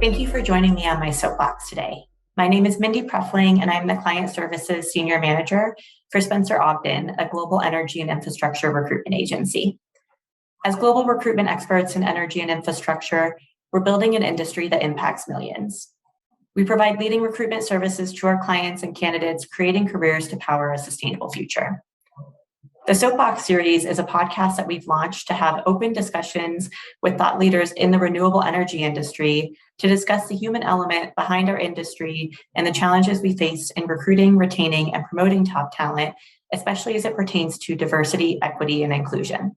Thank you for joining me on my soapbox today. My name is Mindy Preffling, and I'm the Client Services Senior Manager for Spencer Ogden, a global energy and infrastructure recruitment agency. As global recruitment experts in energy and infrastructure, we're building an industry that impacts millions. We provide leading recruitment services to our clients and candidates, creating careers to power a sustainable future. The SOapbox Series is a podcast that we've launched to have open discussions with thought leaders in the renewable energy industry to discuss the human element behind our industry and the challenges we face in recruiting, retaining, and promoting top talent, especially as it pertains to diversity, equity, and inclusion.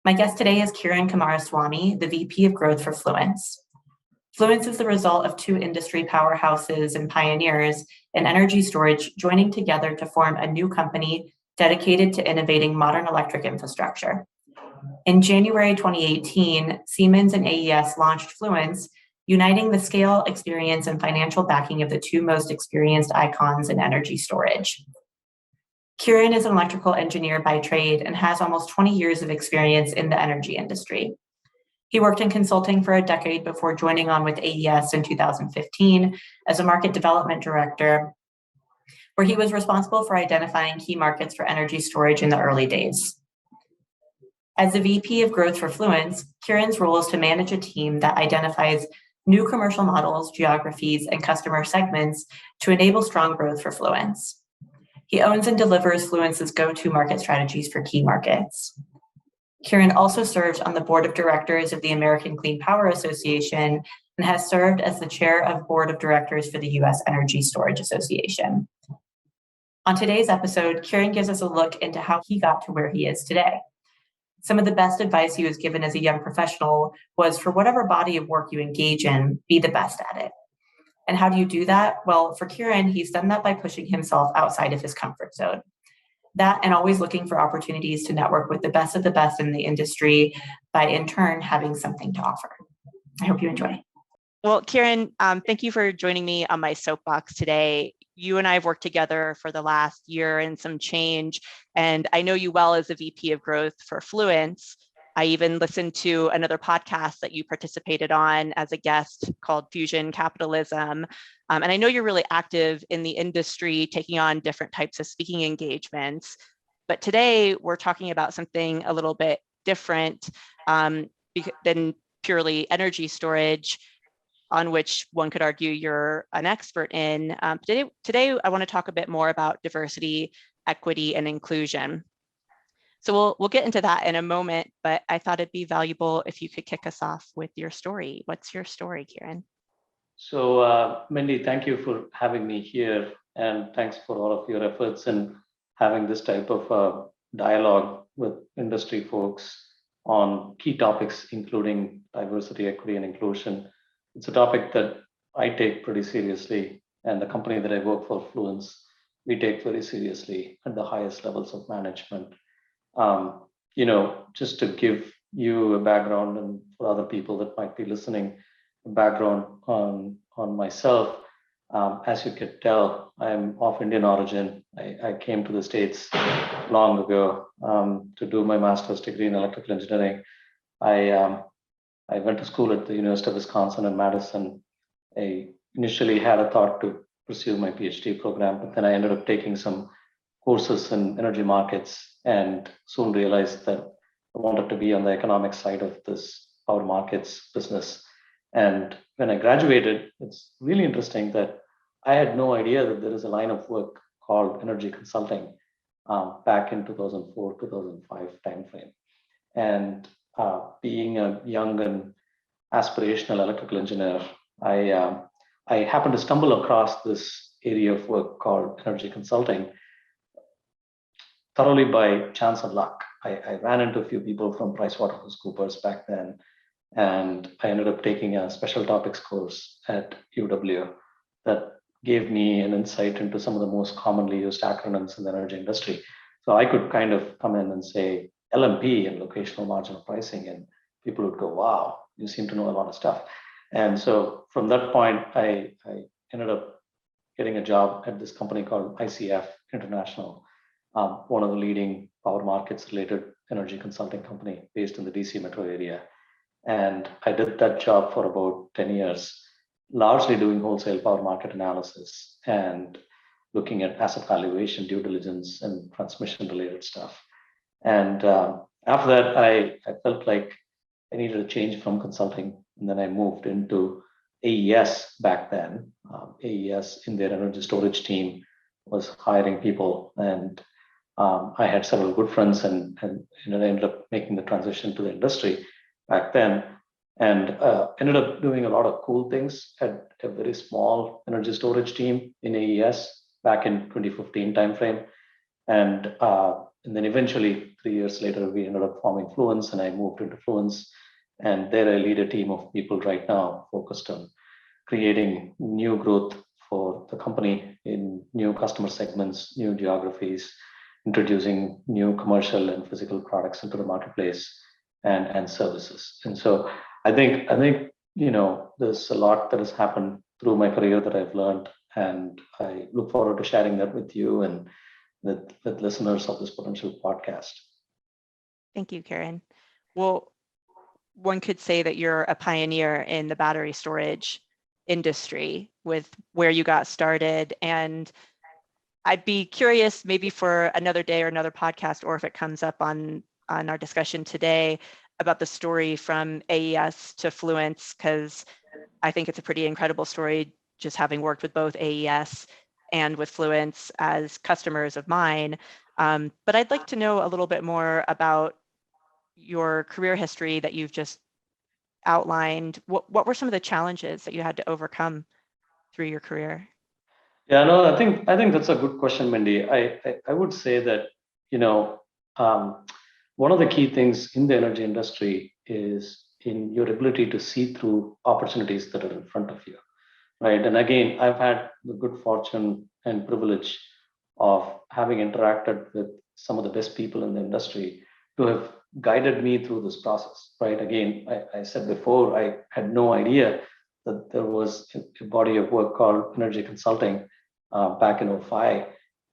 My guest today is Kiran Kumaraswamy, the VP of Growth for Fluence. Fluence is the result of two industry powerhouses and pioneers in energy storage joining together to form a new company dedicated to innovating modern electric infrastructure. In January 2018, Siemens and AES launched Fluence, uniting the scale, experience, and financial backing of the two most experienced icons in energy storage. Kiran is an electrical engineer by trade and has almost 20 years of experience in the energy industry. He worked in consulting for a decade before joining on with AES in 2015 as a market development director, where he was responsible for identifying key markets for energy storage in the early days. As the VP of Growth for Fluence, Kiran's role is to manage a team that identifies new commercial models, geographies, and customer segments to enable strong growth for Fluence. He owns and delivers Fluence's go-to market strategies for key markets. Kiran also serves on the board of directors of the American Clean Power Association and has served as the chair of board of directors for the U.S. Energy Storage Association. On today's episode, Kiran gives us a look into how he got to where he is today. Some of the best advice he was given as a young professional was, for whatever body of work you engage in, be the best at it. And how do you do that? Well, for Kiran, he's done that by pushing himself outside of his comfort zone. That and always looking for opportunities to network with the best of the best in the industry by, in turn, having something to offer. I hope you enjoy. Well, Kiran, thank you for joining me on my soapbox today. You and I have worked together for the last year and some change, and I know you well as the VP of Growth for Fluence. I even listened to another podcast that you participated on as a guest called Fusion Capitalism. And I know you're really active in the industry, taking on different types of speaking engagements. But today we're talking about something a little bit different than purely energy storage, on which one could argue you're an expert in. Today, I want to talk a bit more about diversity, equity, and inclusion. So we'll get into that in a moment, but I thought it'd be valuable if you could kick us off with your story. What's your story, Kiran? So, Mindy, thank you for having me here, and thanks for all of your efforts in having this type of dialogue with industry folks on key topics, including diversity, equity, and inclusion. It's a topic that I take pretty seriously, and the company that I work for, Fluence, we take very seriously at the highest levels of management. Just to give you a background, and for other people that might be listening, a background on myself. As you could tell, I'm of Indian origin. I came to the States long ago to do my master's degree in electrical engineering. I went to school at the University of Wisconsin in Madison. I initially had a thought to pursue my PhD program, but then I ended up taking some courses in energy markets and soon realized that I wanted to be on the economic side of this power markets business. And when I graduated, it's really interesting that I had no idea that there is a line of work called energy consulting back in 2004, 2005 timeframe. And being a young and aspirational electrical engineer, I happened to stumble across this area of work called energy consulting thoroughly by chance and luck. I ran into a few people from PricewaterhouseCoopers back then, and I ended up taking a special topics course at UW that gave me an insight into some of the most commonly used acronyms in the energy industry. So I could kind of come in and say LMP and locational marginal pricing, and people would go, wow, you seem to know a lot of stuff. And so from that point, I ended up getting a job at this company called ICF International, one of the leading power markets related energy consulting company based in the DC metro area. And I did that job for about 10 years, largely doing wholesale power market analysis and looking at asset valuation, due diligence, and transmission related stuff. And after that, I felt like I needed a change from consulting. And then I moved into AES back then. AES in their energy storage team was hiring people. And I had several good friends and I ended up making the transition to the industry back then. And ended up doing a lot of cool things at a very small energy storage team in AES back in 2015 timeframe. And then eventually, 3 years later, we ended up forming Fluence, and I moved into Fluence. And there I lead a team of people right now focused on creating new growth for the company in new customer segments, new geographies, introducing new commercial and physical products into the marketplace and services. And so I think there's a lot that has happened through my career that I've learned, and I look forward to sharing that with you and with listeners of this potential podcast. Thank you, Kiran. Well, one could say that you're a pioneer in the battery storage industry with where you got started. And I'd be curious, maybe for another day or another podcast, or if it comes up on our discussion today, about the story from AES to Fluence, because I think it's a pretty incredible story, just having worked with both AES and with Fluence as customers of mine. But I'd like to know a little bit more about your career history that you've just outlined. What were some of the challenges that you had to overcome through your career? Yeah, no, I think that's a good question, Mindy. I would say that, one of the key things in the energy industry is in your ability to see through opportunities that are in front of you, right? And again, I've had the good fortune and privilege of having interacted with some of the best people in the industry to have guided me through this process, right? Again, I said before, I had no idea that there was a body of work called energy consulting back in 2005.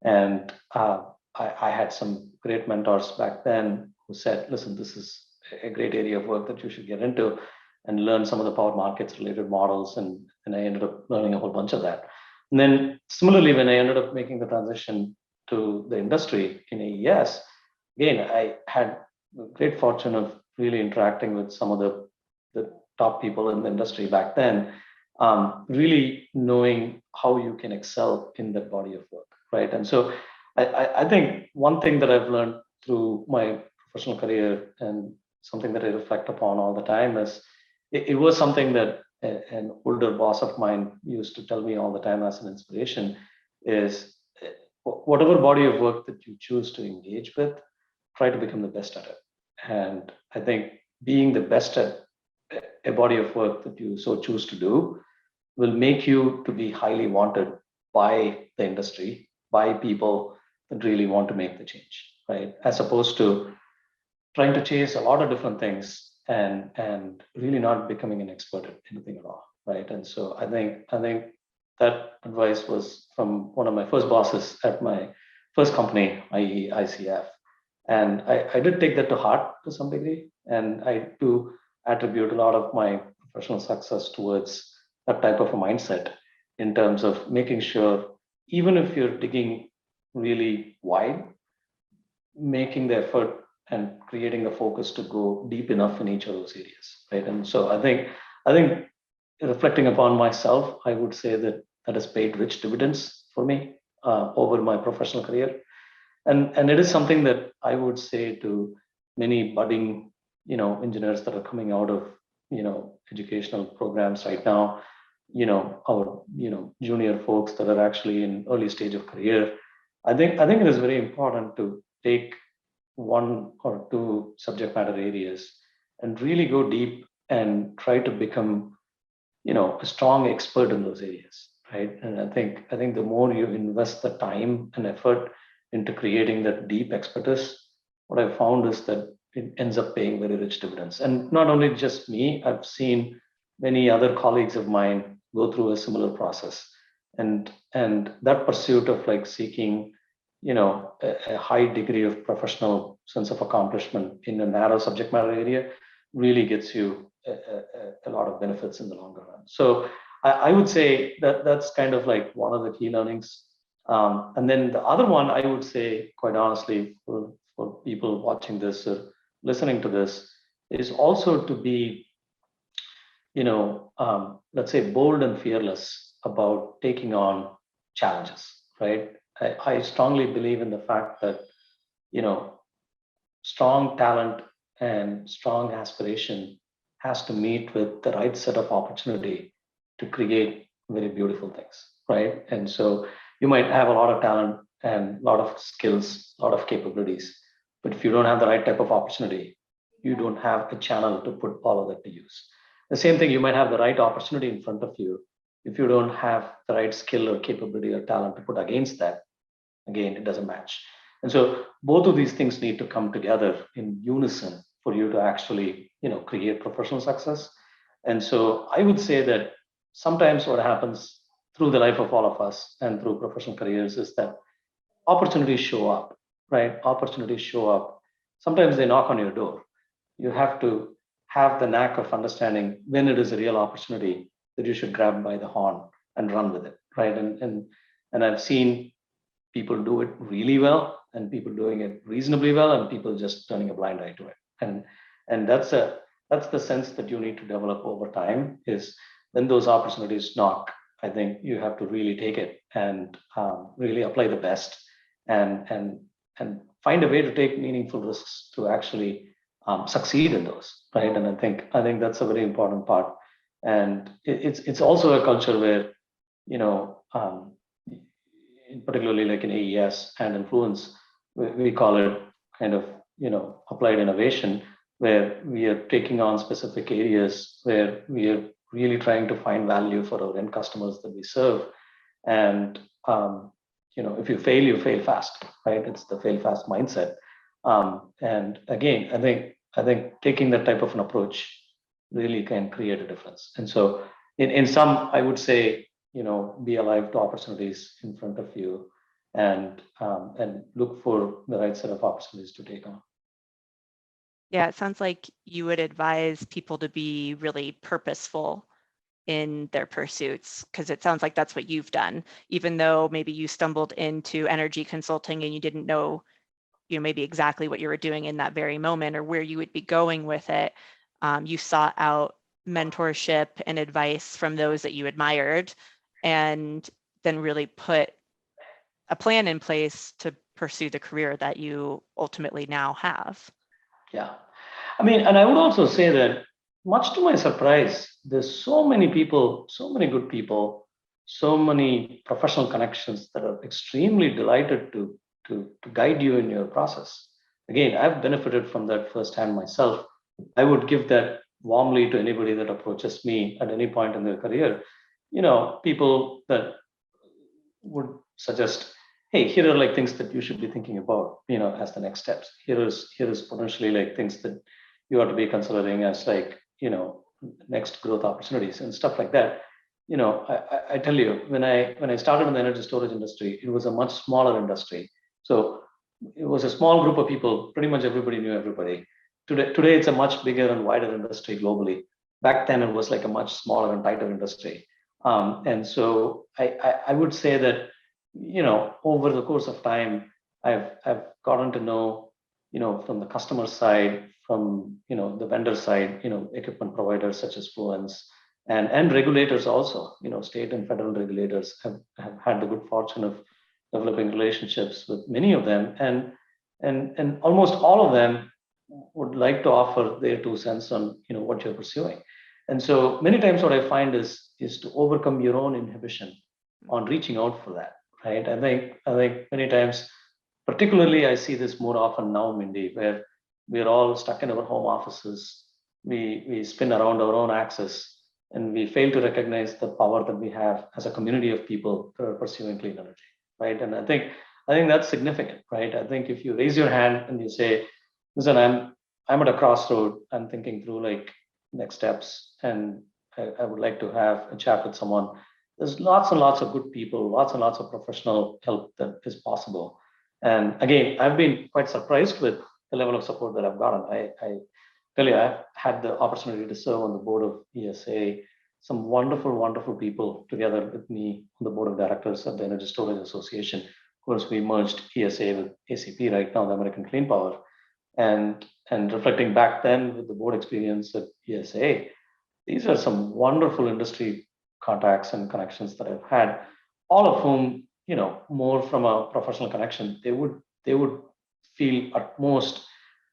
And I had some great mentors back then who said, listen, this is a great area of work that you should get into and learn some of the power markets related models. And I ended up learning a whole bunch of that. And then similarly, when I ended up making the transition to the industry in AES, again, I had the great fortune of really interacting with some of the top people in the industry back then, really knowing how you can excel in that body of work, right? And so I think one thing that I've learned through my professional career and something that I reflect upon all the time is it was something that an older boss of mine used to tell me all the time as an inspiration is whatever body of work that you choose to engage with, try to become the best at it. And I think being the best at a body of work that you so choose to do will make you to be highly wanted by the industry, by people that really want to make the change, right? As opposed to trying to chase a lot of different things and really not becoming an expert at anything at all, right? And so I think that advice was from one of my first bosses at my first company, i.e. ICF. And I did take that to heart to some degree. And I do attribute a lot of my professional success towards that type of a mindset in terms of making sure, even if you're digging really wide, making the effort and creating the focus to go deep enough in each of those areas, right? And so I think reflecting upon myself, I would say that has paid rich dividends for me over my professional career. And it is something that I would say to many budding, engineers that are coming out of, educational programs right now, our, junior folks that are actually in early stage of career. I think it is very important to take one or two subject matter areas and really go deep and try to become, a strong expert in those areas, right? And I think the more you invest the time and effort into creating that deep expertise, what I've found is that it ends up paying very rich dividends. And not only just me, I've seen many other colleagues of mine go through a similar process. And that pursuit of like seeking, a high degree of professional sense of accomplishment in a narrow subject matter area really gets you a lot of benefits in the longer run. So I would say that that's kind of like one of the key learnings. And then the other one, I would say, quite honestly, for people watching this or listening to this, is also to be, let's say, bold and fearless about taking on challenges, right? I strongly believe in the fact that, strong talent and strong aspiration has to meet with the right set of opportunity to create very beautiful things, right? And so you might have a lot of talent and a lot of skills, a lot of capabilities, but if you don't have the right type of opportunity, you don't have a channel to put all of that to use. The same thing, you might have the right opportunity in front of you. If you don't have the right skill or capability or talent to put against that, again, it doesn't match. And so both of these things need to come together in unison for you to actually, create professional success. And so I would say that sometimes what happens through the life of all of us and through professional careers is that opportunities show up, right? Opportunities show up. Sometimes they knock on your door. You have to have the knack of understanding when it is a real opportunity that you should grab by the horn and run with it, right? And I've seen people do it really well, and people doing it reasonably well, and people just turning a blind eye to it. And that's the sense that you need to develop over time. Is when those opportunities knock, I think you have to really take it and really apply the best and find a way to take meaningful risks to actually succeed in those, right? And I think that's a very important part. And it's also a culture where, particularly like in AES and in Fluence, we call it kind of, applied innovation, where we are taking on specific areas where we are really trying to find value for our end customers that we serve. And, if you fail fast, right? It's the fail fast mindset. And again, I think taking that type of an approach really can create a difference. And so in some, I would say, be alive to opportunities in front of you and look for the right set of opportunities to take on. Yeah, it sounds like you would advise people to be really purposeful in their pursuits, because it sounds like that's what you've done. Even though maybe you stumbled into energy consulting and you didn't know, maybe exactly what you were doing in that very moment or where you would be going with it, you sought out mentorship and advice from those that you admired, and then really put a plan in place to pursue the career that you ultimately now have. Yeah. I mean, and I would also say that, much to my surprise, there's so many people, so many good people, so many professional connections that are extremely delighted to guide you in your process. Again, I've benefited from that firsthand myself. I would give that warmly to anybody that approaches me at any point in their career. People that would suggest, hey, here are like things that you should be thinking about, as the next steps. Here is potentially like things that you ought to be considering as like, next growth opportunities and stuff like that. I tell you, when I started in the energy storage industry, it was a much smaller industry. So it was a small group of people. Pretty much everybody knew everybody. Today it's a much bigger and wider industry globally. Back then it was like a much smaller and tighter industry. And so I would say that, over the course of time, I've gotten to know, from the customer side, from, the vendor side, equipment providers such as Fluence and regulators also, state and federal regulators have had the good fortune of developing relationships with many of them. And almost all of them would like to offer their 2 cents on, what you're pursuing. And so many times what I find is to overcome your own inhibition on reaching out for that, right? I think many times, particularly I see this more often now, Mindy, where we're all stuck in our home offices. We spin around our own axis and we fail to recognize the power that we have as a community of people that are pursuing clean energy, right? And I think that's significant, right? I think if you raise your hand and you say, listen, I'm at a crossroad, I'm thinking through like next steps, and I would like to have a chat with someone. There's lots and lots of good people, lots and lots of professional help that is possible. And again, I've been quite surprised with the level of support that I've gotten. I really, I've had the opportunity to serve on the board of ESA, some wonderful, wonderful people together with me on the board of directors of the Energy Storage Association. Of course, we merged ESA with ACP right now, the American Clean Power. And reflecting back then with the board experience at ESA, these are some wonderful industry contacts and connections that I've had, all of whom, more from a professional connection, they would feel utmost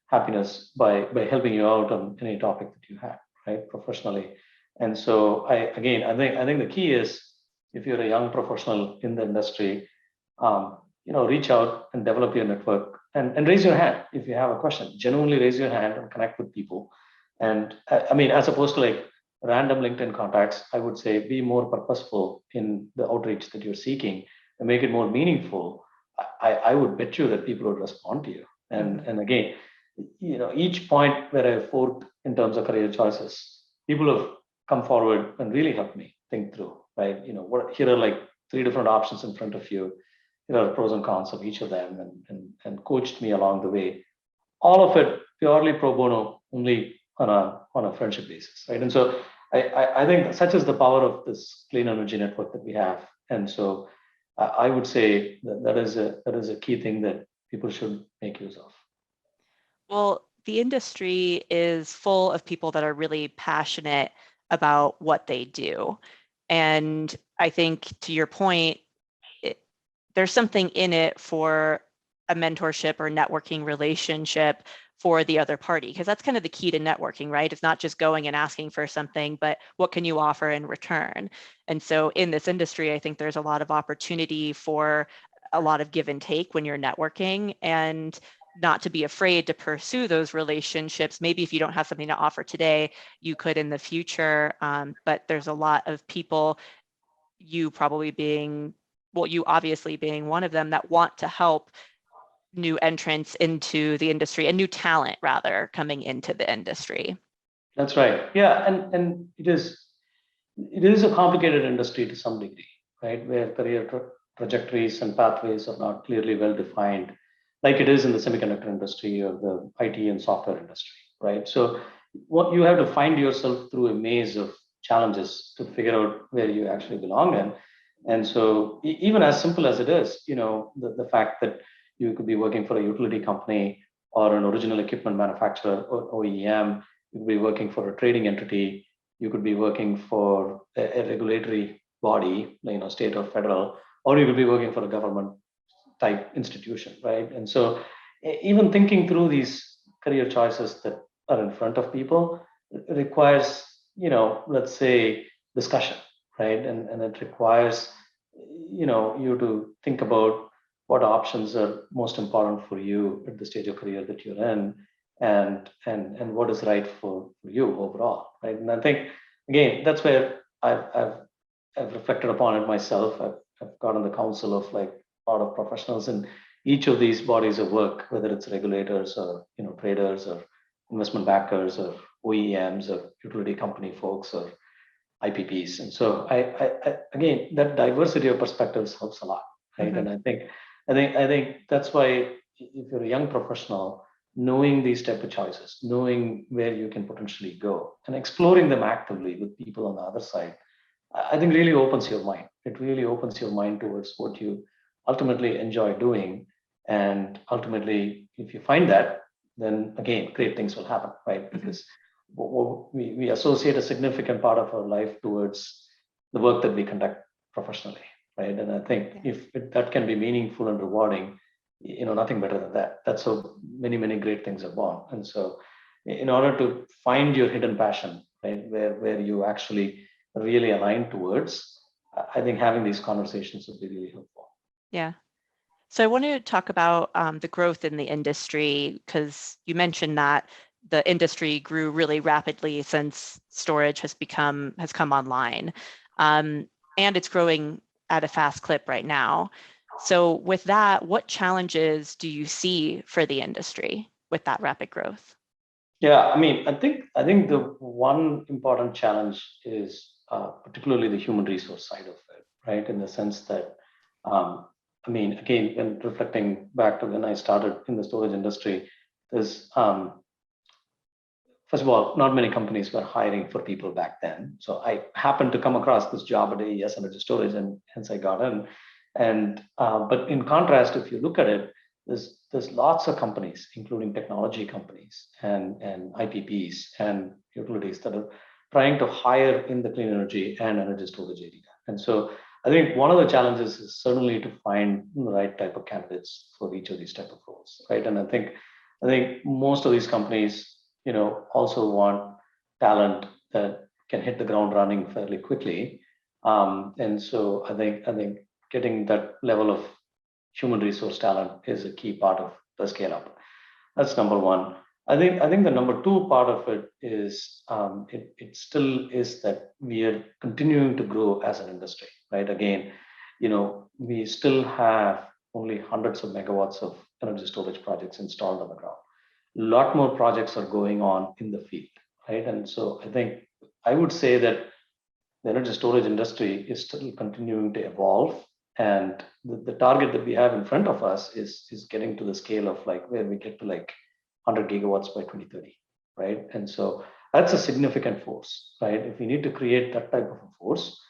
happiness by helping you out on any topic that you have, right, professionally. And so I think the key is, if you're a young professional in the industry, reach out and develop your network and raise your hand if you have a question. Genuinely raise your hand and connect with people. And as opposed to like random LinkedIn contacts, I would say be more purposeful in the outreach that you're seeking and make it more meaningful. I would bet you that people would respond to you. And again, each point where I forked in terms of career choices, people have come forward and really helped me think through, right? Here are like 3 different options in front of you. Here are pros and cons of each of them, and coached me along the way. All of it purely pro bono, only on a friendship basis, right? And so I think such is the power of this clean energy network that we have. And so I would say that is a key thing that people should make use of. Well, the industry is full of people that are really passionate about what they do. And I think, to your point, there's something in it for a mentorship or networking relationship for the other party, because that's kind of the key to networking, right? It's not just going and asking for something, but what can you offer in return? And so in this industry, I think there's a lot of opportunity for a lot of give and take when you're networking, and not to be afraid to pursue those relationships. Maybe if you don't have something to offer today, you could in the future, but there's a lot of people, you obviously being one of them, that want to help new entrants into the industry, and new talent rather coming into the industry. That's right. Yeah, and it is a complicated industry to some degree, right? Where career trajectories and pathways are not clearly well defined, like it is in the semiconductor industry or the IT and software industry, right? So what you have to find yourself through a maze of challenges to figure out where you actually belong in. And so even as simple as it is, the fact that you could be working for a utility company or an original equipment manufacturer or OEM, you could be working for a trading entity, you could be working for a regulatory body, state or federal, or you could be working for a government type institution, right? And so even thinking through these career choices that are in front of people requires, let's say, discussion, right? And it requires, you to think about what options are most important for you at the stage of career that you're in, and what is right for you overall, right? And I think, again, that's where I've reflected upon it myself. I've gotten the counsel of like a lot of professionals in each of these bodies of work, whether it's regulators or traders or investment backers or OEMs or utility company folks or IPPs. And so I again, that diversity of perspectives helps a lot, right? Mm-hmm. And I think that's why, if you're a young professional, knowing these type of choices, knowing where you can potentially go, and exploring them actively with people on the other side, I think really opens your mind. It really opens your mind towards what you ultimately enjoy doing. And ultimately, if you find that, then again, great things will happen, right? Because we associate a significant part of our life towards the work that we conduct professionally, right? And I think if that can be meaningful and rewarding, nothing better than that. That's how many great things are born. And so in order to find your hidden passion, right, where you actually really align towards, I think having these conversations would be really helpful. Yeah. So I wanted to talk about the growth in the industry, because you mentioned that the industry grew really rapidly since storage has come online, and it's growing at a fast clip right now. So with that, what challenges do you see for the industry with that rapid growth? Yeah, I think the one important challenge is particularly the human resource side of it, right? In the sense that, again, when reflecting back to when I started in the storage industry, there's first of all, not many companies were hiring for people back then. So I happened to come across this job at AES Energy Storage, and hence I got in. And but in contrast, if you look at it, there's lots of companies, including technology companies and IPPs and utilities that are trying to hire in the clean energy and energy storage area. And so I think one of the challenges is certainly to find the right type of candidates for each of these type of roles, right? And I think most of these companies, also want talent that can hit the ground running fairly quickly. And so I think getting that level of human resource talent is a key part of the scale up. That's number one. I think the number two part of it is it still is that we are continuing to grow as an industry, right? Again, we still have only hundreds of megawatts of energy storage projects installed on the ground. A lot more projects are going on in the field, right? And so I think I would say that the energy storage industry is still continuing to evolve, and the target that we have in front of us is getting to the scale of like where we get to like 100 gigawatts by 2030, right? And so that's a significant force, right? If we need to create that type of a force,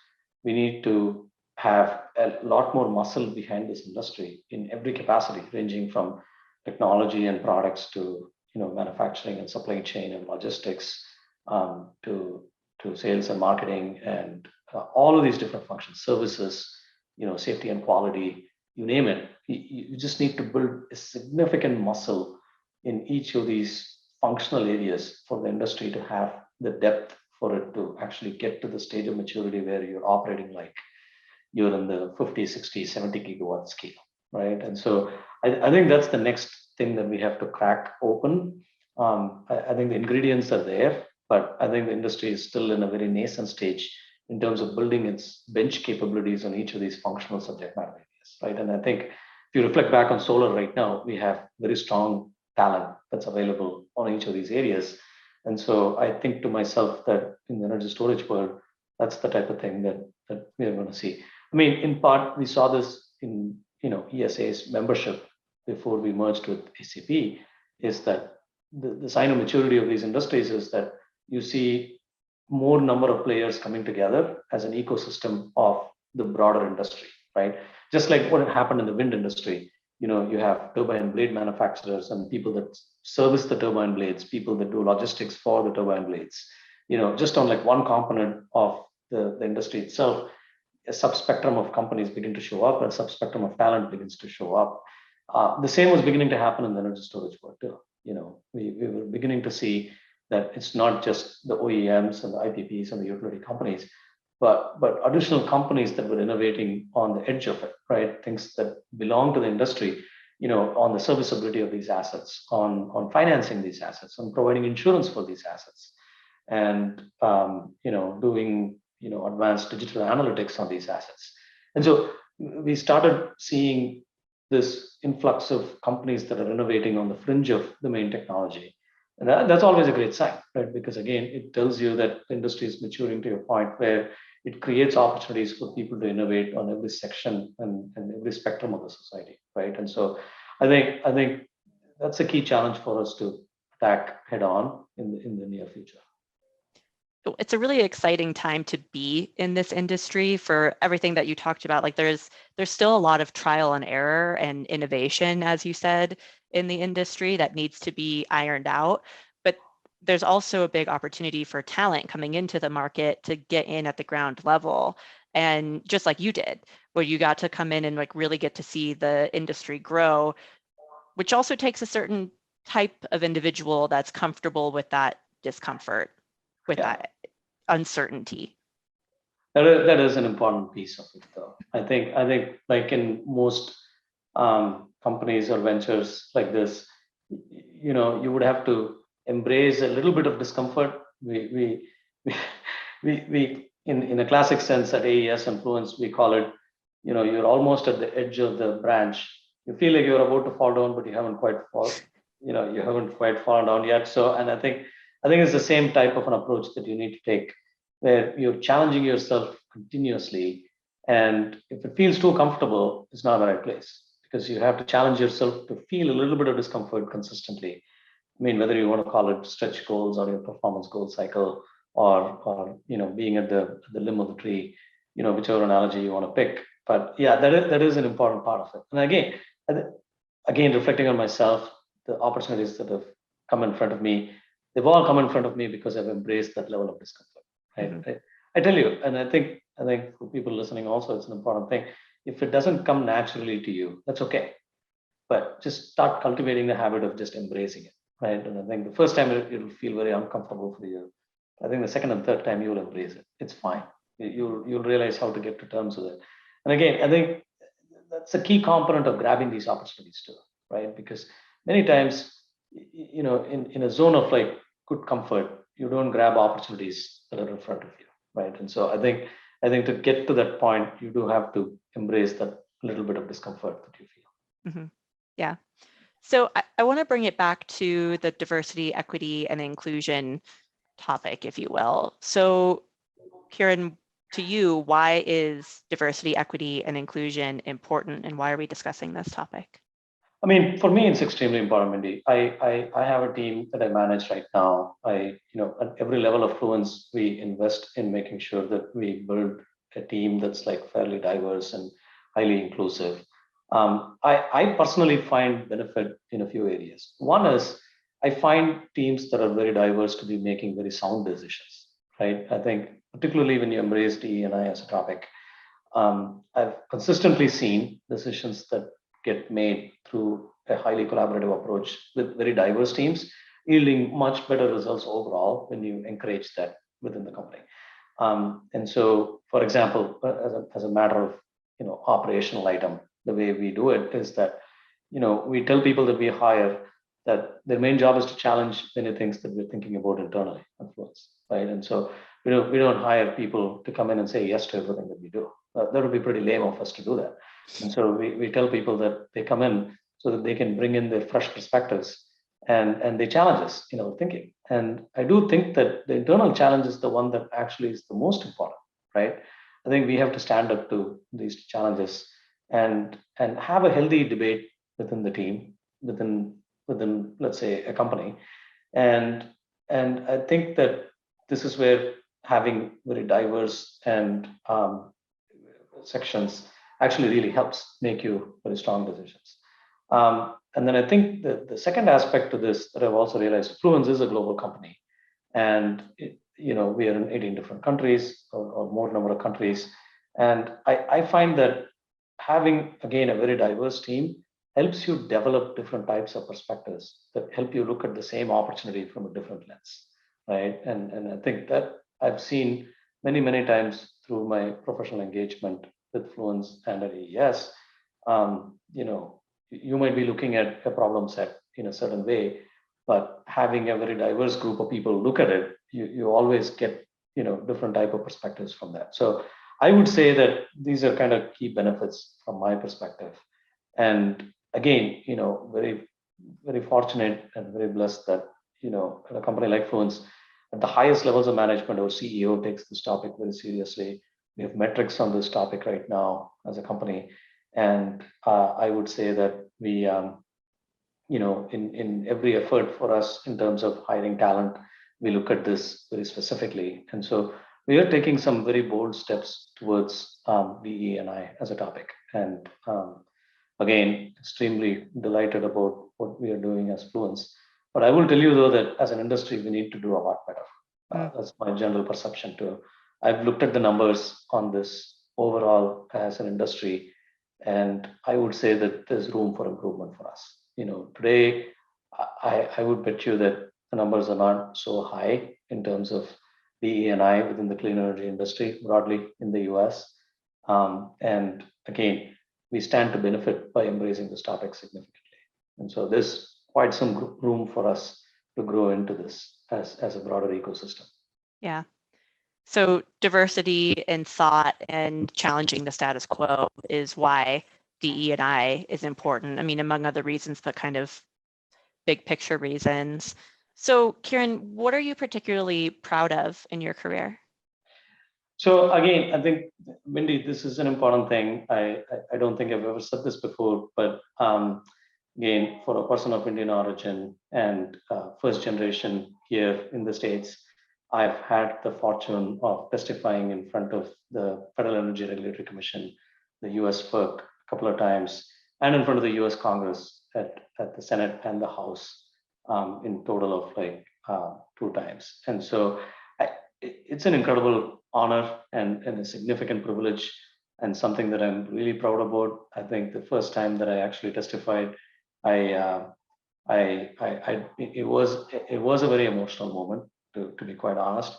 we need to have a lot more muscle behind this industry in every capacity, ranging from technology and products to manufacturing and supply chain and logistics, to sales and marketing and all of these different functions, services, safety and quality, you name it. You just need to build a significant muscle in each of these functional areas for the industry to have the depth for it to actually get to the stage of maturity where you're operating like you're in the 50, 60, 70 gigawatt scale, right? And so I think that's the next thing that we have to crack open. I think the ingredients are there, but I think the industry is still in a very nascent stage in terms of building its bench capabilities on each of these functional subject matter areas, right? And I think if you reflect back on solar right now, we have very strong talent that's available on each of these areas. And so I think to myself that in the energy storage world, that's the type of thing that we are going to see. I mean, in part, we saw this in ESA's membership before we merged with ACP, is that the sign of maturity of these industries is that you see more number of players coming together as an ecosystem of the broader industry, right? Just like what happened in the wind industry, you have turbine blade manufacturers and people that service the turbine blades, people that do logistics for the turbine blades. Just on like one component of the industry itself, a subspectrum of companies begin to show up, and a subspectrum of talent begins to show up. The same was beginning to happen in the energy storage world too. We were beginning to see that it's not just the OEMs and the IPPs and the utility companies, but additional companies that were innovating on the edge of it, right? Things that belong to the industry, on the serviceability of these assets, on financing these assets, on providing insurance for these assets, and doing advanced digital analytics on these assets. And so we started seeing this influx of companies that are innovating on the fringe of the main technology. And that's always a great sign, right? Because again, it tells you that the industry is maturing to a point where it creates opportunities for people to innovate on every section and every spectrum of the society, right? And so I think that's a key challenge for us to attack head on in the near future. It's a really exciting time to be in this industry for everything that you talked about. Like there's still a lot of trial and error and innovation, as you said, in the industry that needs to be ironed out. But there's also a big opportunity for talent coming into the market to get in at the ground level. And just like you did, where you got to come in and like really get to see the industry grow, which also takes a certain type of individual that's comfortable with that discomfort, with that uncertainty. That is an important piece of it, though. I think like in most companies or ventures like this, you would have to embrace a little bit of discomfort. We in a classic sense at AES and Fluence, we call it, you're almost at the edge of the branch. You feel like you're about to fall down, but you haven't quite fallen down yet. So, and I think it's the same type of an approach that you need to take, where you're challenging yourself continuously. And if it feels too comfortable, it's not the right place, because you have to challenge yourself to feel a little bit of discomfort consistently. I mean, whether you want to call it stretch goals or your performance goal cycle, or being at the limb of the tree, whichever analogy you want to pick. But yeah, that is an important part of it. And again, reflecting on myself, the opportunities that have come in front of me, they've all come in front of me because I've embraced that level of discomfort. Right? Mm-hmm. I tell you, and I think for people listening also, it's an important thing. If it doesn't come naturally to you, that's okay. But just start cultivating the habit of just embracing it, right? And I think the first time it'll feel very uncomfortable for you. I think the second and third time you'll embrace it. It's fine. You'll realize how to get to terms with it. And again, I think that's a key component of grabbing these opportunities too, right? Because many times, in a zone of like good comfort, you don't grab opportunities that are in front of you, right? And so I think to get to that point, you do have to embrace that little bit of discomfort that you feel. Mm-hmm. Yeah. So I want to bring it back to the diversity, equity, and inclusion topic, if you will. So, Kiran, to you, why is diversity, equity, and inclusion important, and why are we discussing this topic? I mean, for me, it's extremely important, Mindy. I have a team that I manage right now. At every level of Fluence, we invest in making sure that we build a team that's like fairly diverse and highly inclusive. I personally find benefit in a few areas. One is I find teams that are very diverse to be making very sound decisions, right? I think particularly when you embrace DE&I as a topic, I've consistently seen decisions that get made through a highly collaborative approach with very diverse teams, yielding much better results overall when you encourage that within the company. And so, for example, as a matter of operational item, the way we do it is that we tell people that we hire that their main job is to challenge many things that we're thinking about internally at Fluence, right? And so we don't hire people to come in and say yes to everything that we do. That would be pretty lame of us to do that. And so we tell people that they come in so that they can bring in their fresh perspectives and they challenge us in our thinking. And I do think that the internal challenge is the one that actually is the most important, right? I think we have to stand up to these challenges and have a healthy debate within the team, within let's say a company. And I think that this is where having very diverse and sections actually really helps make you very strong decisions. And then I think the second aspect to this that I've also realized, Fluence is a global company, and we are in 18 different countries or more number of countries. And I find that having, again, a very diverse team helps you develop different types of perspectives that help you look at the same opportunity from a different lens, right? And I think that I've seen many, many times through my professional engagement with Fluence and at AES. You might be looking at a problem set in a certain way, but having a very diverse group of people look at it, you always get different type of perspectives from that. So I would say that these are kind of key benefits from my perspective. And again, very, very fortunate and very blessed that in a company like Fluence, at the highest levels of management, our CEO takes this topic very seriously. We have metrics on this topic right now as a company. And I would say that we, in every effort for us in terms of hiring talent, we look at this very specifically. And so we are taking some very bold steps towards DE&I as a topic. And again, extremely delighted about what we are doing as Fluence. But I will tell you though that as an industry, we need to do a lot better. That's my general perception too. I've looked at the numbers on this overall as an industry, and I would say that there's room for improvement for us. Today, I would bet you that the numbers are not so high in terms of DE&I within the clean energy industry broadly in the US. And again, we stand to benefit by embracing this topic significantly. And so there's quite some room for us to grow into this as a broader ecosystem. Yeah. So diversity in thought and challenging the status quo is why DE&I is important. I mean, among other reasons, but kind of big picture reasons. So Kiran, what are you particularly proud of in your career? So again, I think, Mindy, this is an important thing. I don't think I've ever said this before, but again, for a person of Indian origin and first generation here in the States, I've had the fortune of testifying in front of the Federal Energy Regulatory Commission, the US FERC, a couple of times, and in front of the US Congress at the Senate and the House in total of like 2 times. And so it's an incredible honor and a significant privilege and something that I'm really proud about. I think the first time that I actually testified, it was a very emotional moment, to be quite honest,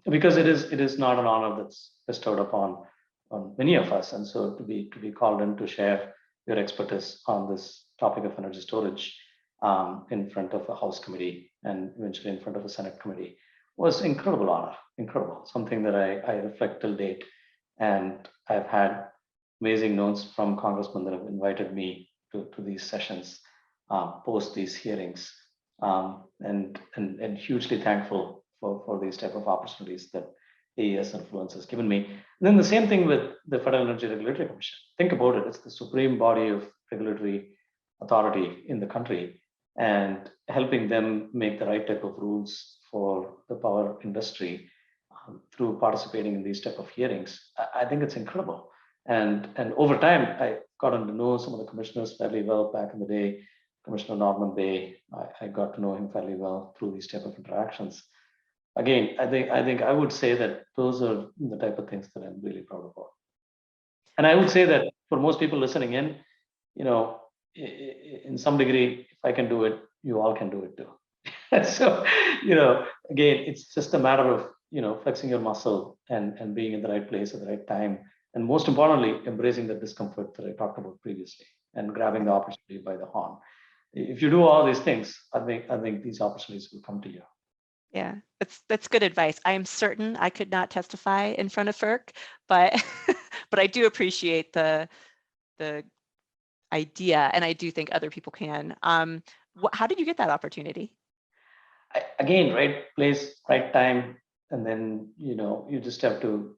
because it is not an honor that's bestowed upon on many of us. And so to be called in to share your expertise on this topic of energy storage in front of a House committee and eventually in front of a Senate committee was incredible honor, incredible, something that I reflect till date. And I've had amazing notes from congressmen that have invited me to these sessions, post these hearings, and hugely thankful for these type of opportunities that AES and Fluence has given me. And then the same thing with the Federal Energy Regulatory Commission. Think about it, it's the supreme body of regulatory authority in the country, and helping them make the right type of rules for the power industry through participating in these type of hearings. I think it's incredible. And over time, I gotten to know some of the commissioners fairly well back in the day. Commissioner Norman Bay, I got to know him fairly well through these type of interactions. Again, I think I would say that those are the type of things that I'm really proud about. And I would say that for most people listening in, in some degree, if I can do it, you all can do it too. So, again, it's just a matter of, flexing your muscle and being in the right place at the right time. And most importantly, embracing the discomfort that I talked about previously and grabbing the opportunity by the horn. If you do all these things, I think these opportunities will come to you. Yeah, that's good advice. I am certain I could not testify in front of FERC, but but I do appreciate the idea, and I do think other people can. How did you get that opportunity? Again, right place, right time, and then you just have to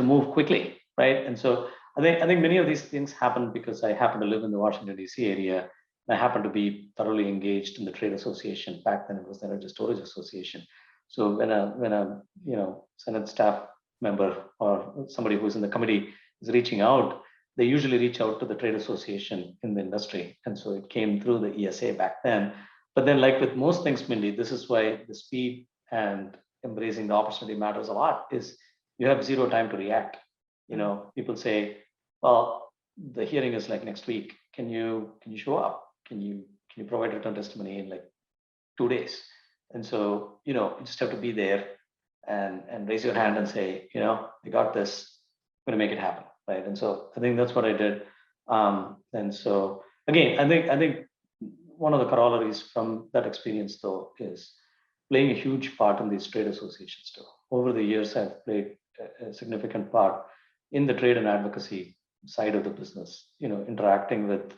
move quickly, right? And so I think many of these things happen because I happen to live in the Washington DC area. I happen to be thoroughly engaged in the trade association. Back then, it was the Energy Storage Association. So when a Senate staff member or somebody who's in the committee is reaching out, they usually reach out to the trade association in the industry. And so it came through the ESA back then. But then, like with most things, Mindy, this is why the speed and embracing the opportunity matters a lot. Is you have zero time to react. People say, well, the hearing is like next week. Can you show up? Can you provide written testimony in like 2 days? And so, you just have to be there and raise your hand and say, we got this, I'm going to make it happen, right? And so I think that's what I did. And so again, I think one of the corollaries from that experience, though, is playing a huge part in these trade associations too. Over the years, I've played a significant part in the trade and advocacy side of the business, interacting with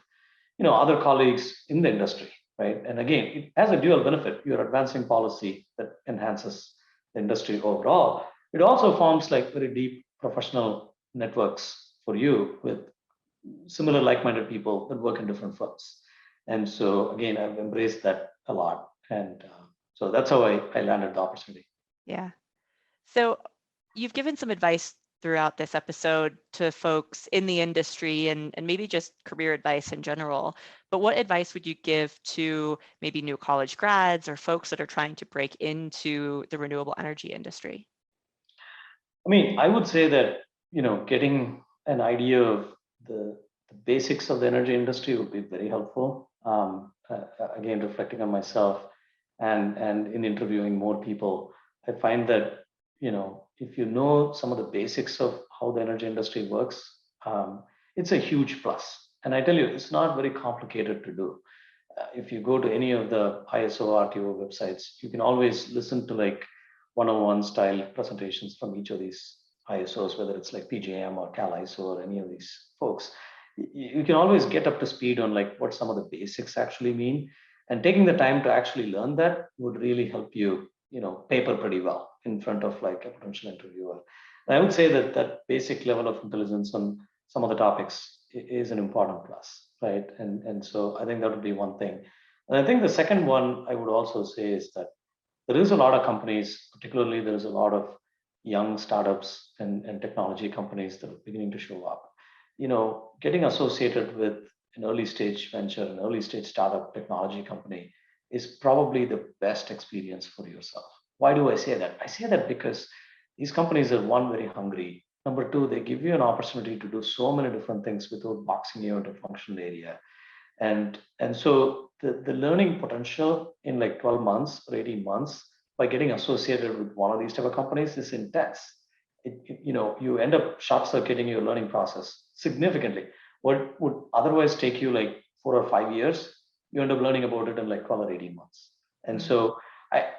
other colleagues in the industry, right? And again, it has a dual benefit. You're advancing policy that enhances the industry overall. It also forms like very deep professional networks for you with similar like-minded people that work in different firms. And so again, I've embraced that a lot. And so that's how I landed the opportunity. Yeah. So you've given some advice throughout this episode to folks in the industry and maybe just career advice in general. But what advice would you give to maybe new college grads or folks that are trying to break into the renewable energy industry? I mean, I would say that, getting an idea of the basics of the energy industry would be very helpful. Again, reflecting on myself and in interviewing more people, I find that, if you know some of the basics of how the energy industry works, it's a huge plus. And I tell you, it's not very complicated to do. If you go to any of the ISO RTO websites, you can always listen to like 101 style presentations from each of these ISOs, whether it's like PJM or Cal ISO or any of these folks. You can always get up to speed on like what some of the basics actually mean. And taking the time to actually learn that would really help you, paper pretty well in front of like a potential interviewer. And I would say that basic level of intelligence on some of the topics is an important plus. right? And so I think that would be one thing. And I think the second one I would also say is that there is a lot of companies, particularly there is a lot of young startups and technology companies that are beginning to show up. Getting associated with an early stage venture, an early stage startup technology company is probably the best experience for yourself. Why do I say that? I say that because these companies are, one, very hungry. Number two, they give you an opportunity to do so many different things without boxing you into a functional area. And so the learning potential in like 12 months or 18 months by getting associated with one of these type of companies is intense. You end up short circuiting your learning process significantly. What would otherwise take you like 4 or 5 years, you end up learning about it in like 12 or 18 months. And so I,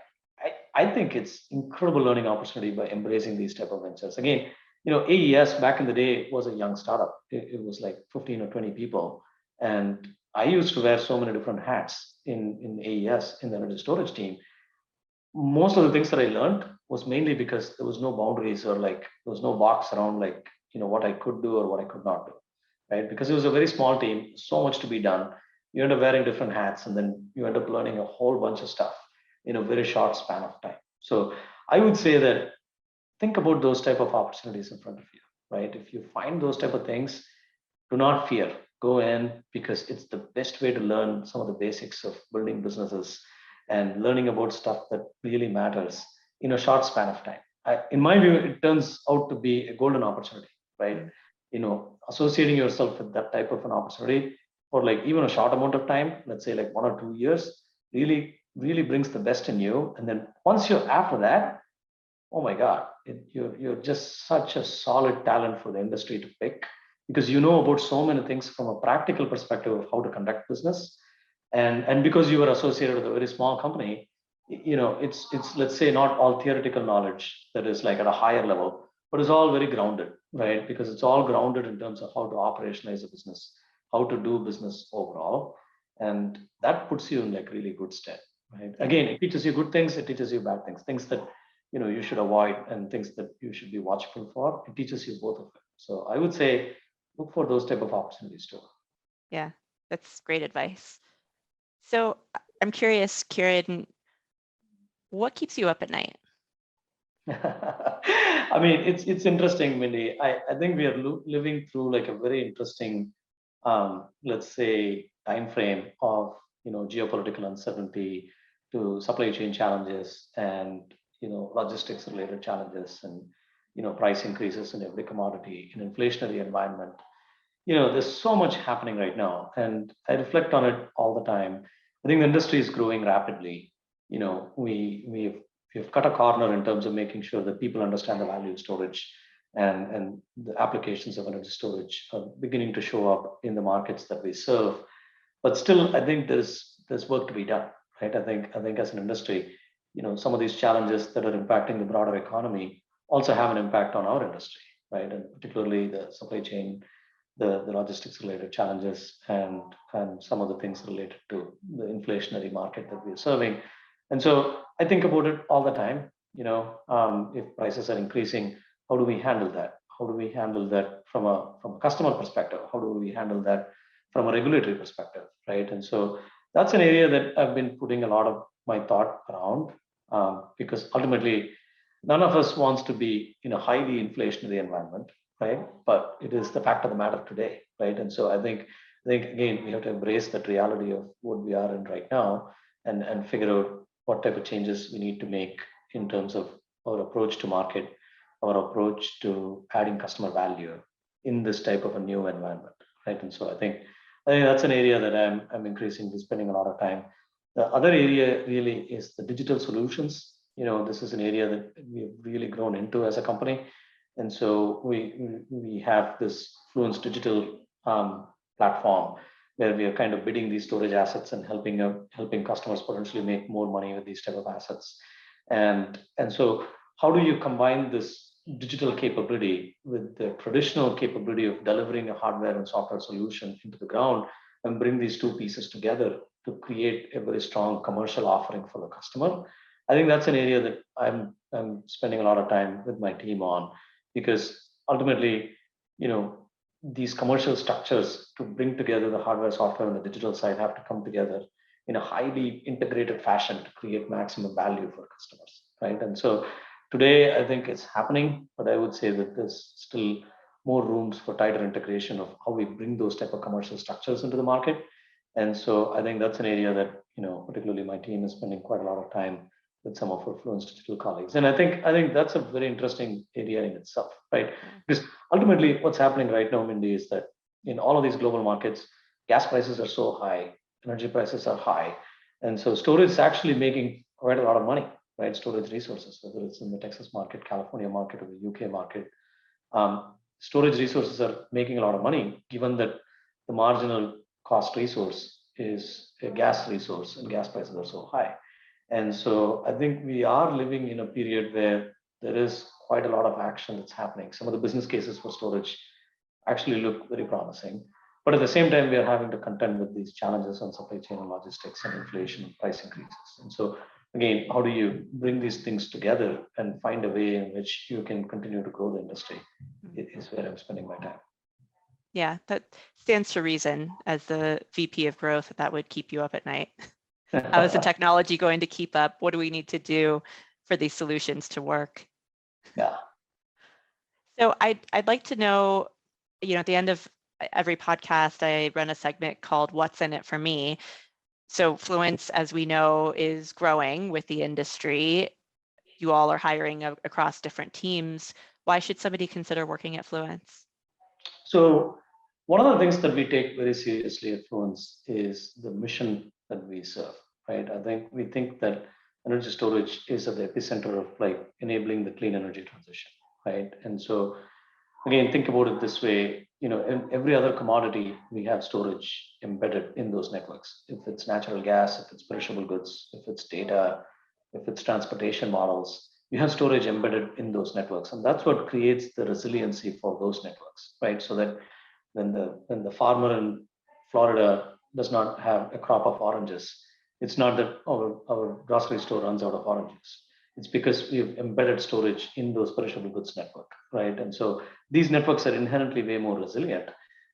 I think it's incredible learning opportunity by embracing these type of ventures. Again, AES back in the day was a young startup. It was like 15 or 20 people. And I used to wear so many different hats in AES, in the energy storage team. Most of the things that I learned was mainly because there was no boundaries, or like there was no box around like, what I could do or what I could not do, right? Because it was a very small team, so much to be done. You end up wearing different hats, and then you end up learning a whole bunch of stuff in a very short span of time. So I would say that think about those type of opportunities in front of you, right? If you find those type of things, do not fear. Go in, because it's the best way to learn some of the basics of building businesses and learning about stuff that really matters in a short span of time. In my view, it turns out to be a golden opportunity, right? Associating yourself with that type of an opportunity for like even a short amount of time, let's say like 1 or 2 years, really brings the best in you. And then once you're after that, oh my God, you're just such a solid talent for the industry to pick, because you know about so many things from a practical perspective of how to conduct business. And because you were associated with a very small company, it's let's say not all theoretical knowledge that is like at a higher level, but it's all very grounded, right? Because it's all grounded in terms of how to operationalize a business, how to do business overall. And that puts you in like really good stead, right? Again, it teaches you good things, it teaches you bad things that you should avoid, and things that you should be watchful for. It teaches you both of it. So I would say look for those type of opportunities too. Yeah, that's great advice. So I'm curious, Kiran, what keeps you up at night? I mean, it's interesting, Mindy. I think we are living through like a very interesting, let's say, time frame of geopolitical uncertainty to supply chain challenges, and logistics related challenges, and price increases in every commodity, in inflationary environment. There's so much happening right now, and I reflect on it all the time. I think the industry is growing rapidly. We've cut a corner in terms of making sure that people understand the value of storage, and the applications of energy storage are beginning to show up in the markets that we serve. But still, I think there's work to be done, right? I think as an industry, some of these challenges that are impacting the broader economy also have an impact on our industry, right? And particularly the supply chain, the logistics related challenges, and some of the things related to the inflationary market that we're serving. And so I think about it all the time. If prices are increasing, how do we handle that? How do we handle that from a customer perspective? How do we handle that from a regulatory perspective, right? And so that's an area that I've been putting a lot of my thought around, because ultimately none of us wants to be in a highly inflationary environment, right? But it is the fact of the matter today, right? And so I think again, we have to embrace that reality of what we are in right now, and figure out what type of changes we need to make in terms of our approach to market, our approach to adding customer value in this type of a new environment, right? And so I think that's an area that I'm increasingly spending a lot of time. The other area really is the digital solutions. This is an area that we've really grown into as a company. And so we have this Fluence digital platform where we are kind of bidding these storage assets and helping customers potentially make more money with these type of assets. And so how do you combine this digital capability with the traditional capability of delivering a hardware and software solution into the ground, and bring these two pieces together to create a very strong commercial offering for the customer? I think that's an area that I'm spending a lot of time with my team on, because ultimately, these commercial structures to bring together the hardware, software, and the digital side have to come together in a highly integrated fashion to create maximum value for customers, right? And so today, I think it's happening, but I would say that there's still more rooms for tighter integration of how we bring those type of commercial structures into the market. And so I think that's an area that, particularly my team is spending quite a lot of time with some of our Fluence digital colleagues. And I think that's a very interesting area in itself, right? Because ultimately what's happening right now, Mindy, is that in all of these global markets, gas prices are so high, energy prices are high. And so storage is actually making quite a lot of money, right? Storage resources, whether it's in the Texas market, California market, or the UK market. Storage resources are making a lot of money, given that the marginal cost resource is a gas resource and gas prices are so high. And so I think we are living in a period where there is quite a lot of action that's happening. Some of the business cases for storage actually look very promising. But at the same time, we are having to contend with these challenges on supply chain and logistics and inflation and price increases. And so again, how do you bring these things together and find a way in which you can continue to grow the industry is where I'm spending my time. Yeah, that stands to reason. As the VP of growth, that would keep you up at night. How is the technology going to keep up? What do we need to do for these solutions to work? Yeah. So I'd like to know, at the end of every podcast, I run a segment called What's in It for Me. So Fluence, as we know, is growing with the industry. You all are hiring across different teams. Why should somebody consider working at Fluence? So one of the things that we take very seriously at Fluence is the mission that we serve, right? We think that energy storage is at the epicenter of enabling the clean energy transition, right? And so again, think about it this way, in every other commodity, we have storage embedded in those networks. If it's natural gas, if it's perishable goods, if it's data, if it's transportation models, you have storage embedded in those networks. And that's what creates the resiliency for those networks, right? So that when the farmer in Florida does not have a crop of oranges, it's not that our grocery store runs out of oranges. It's because we've embedded storage in those perishable goods network, right? And so these networks are inherently way more resilient.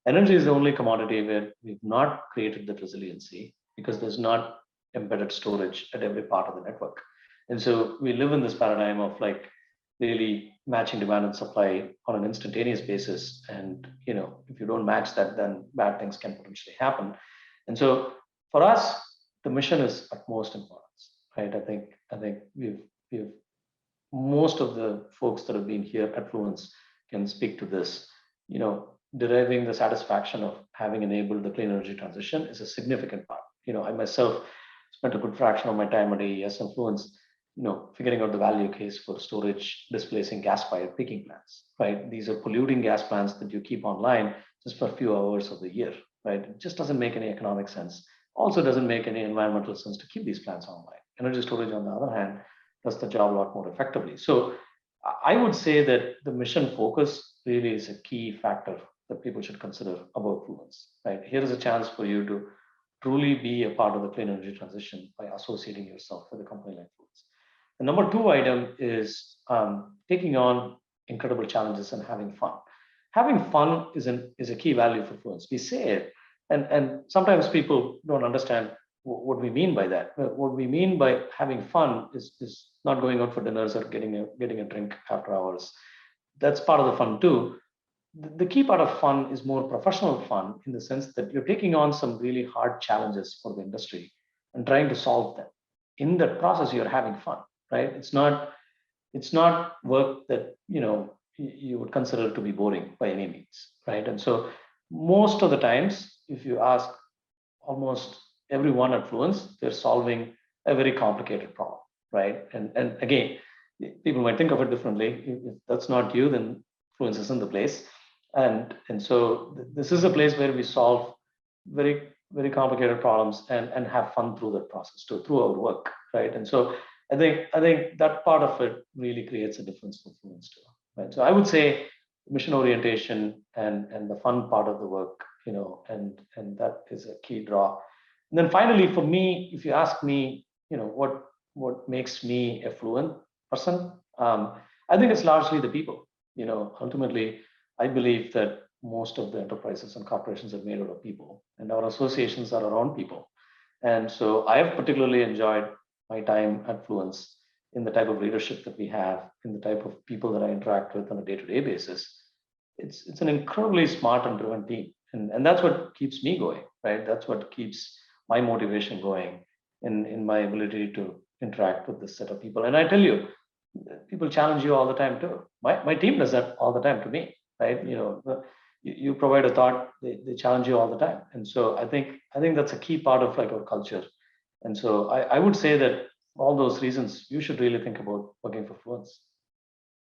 Energy is the only commodity where we've not created that resiliency because there's not embedded storage at every part of the network. And so we live in this paradigm of really matching demand and supply on an instantaneous basis. And if you don't match that, then bad things can potentially happen. And so for us, the mission is utmost importance, right? I think we've most of the folks that have been here at Fluence can speak to this. Deriving the satisfaction of having enabled the clean energy transition is a significant part. I myself spent a good fraction of my time at AES and Fluence, figuring out the value case for storage displacing gas-fired peaking plants, right? These are polluting gas plants that you keep online just for a few hours of the year, right? It just doesn't make any economic sense. Also doesn't make any environmental sense to keep these plants online. Energy storage, on the other hand, does the job a lot more effectively. So I would say that the mission focus really is a key factor that people should consider about Fluence, right? Here is a chance for you to truly be a part of the clean energy transition by associating yourself with a company like Fluence. The number two item is taking on incredible challenges and having fun. Having fun is a key value for Fluence. We say it, and sometimes people don't understand what we mean by that. What we mean by having fun is not going out for dinners or getting a drink after hours. That's part of the fun too. The key part of fun is more professional fun in the sense that you're taking on some really hard challenges for the industry and trying to solve them. In that process, you're having fun, right? It's not work that you would consider to be boring by any means, right? And so most of the times, if you ask almost everyone at Fluence, they're solving a very complicated problem, right? And again, people might think of it differently. If that's not you, then Fluence isn't the place. And so this is a place where we solve very, very complicated problems and have fun through that process, through our work, right? And so I think that part of it really creates a difference for Fluence too, right? So I would say mission orientation and the fun part of the work, and that is a key draw. And then finally, for me, if you ask me, what makes me a Fluent person, I think it's largely the people. Ultimately, I believe that most of the enterprises and corporations are made out of people, and our associations are around people. And so I have particularly enjoyed my time at Fluence in the type of leadership that we have, in the type of people that I interact with on a day-to-day basis. It's an incredibly smart and driven team. And that's what keeps me going, right? That's what keeps my motivation going in my ability to interact with this set of people. And I tell you, people challenge you all the time too. My team does that all the time to me, right? You provide a thought, they challenge you all the time. And so I think that's a key part of like our culture. And so I would say that for all those reasons, you should really think about working for Fluence.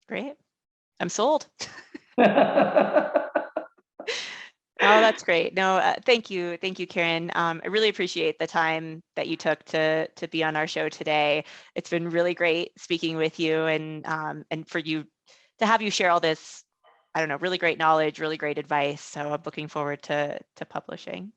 Great. I'm sold. Oh, that's great. No, thank you, Kiran. I really appreciate the time that you took to be on our show today. It's been really great speaking with you, and for you to have you share all this, I don't know, really great knowledge, really great advice. So I'm looking forward to publishing.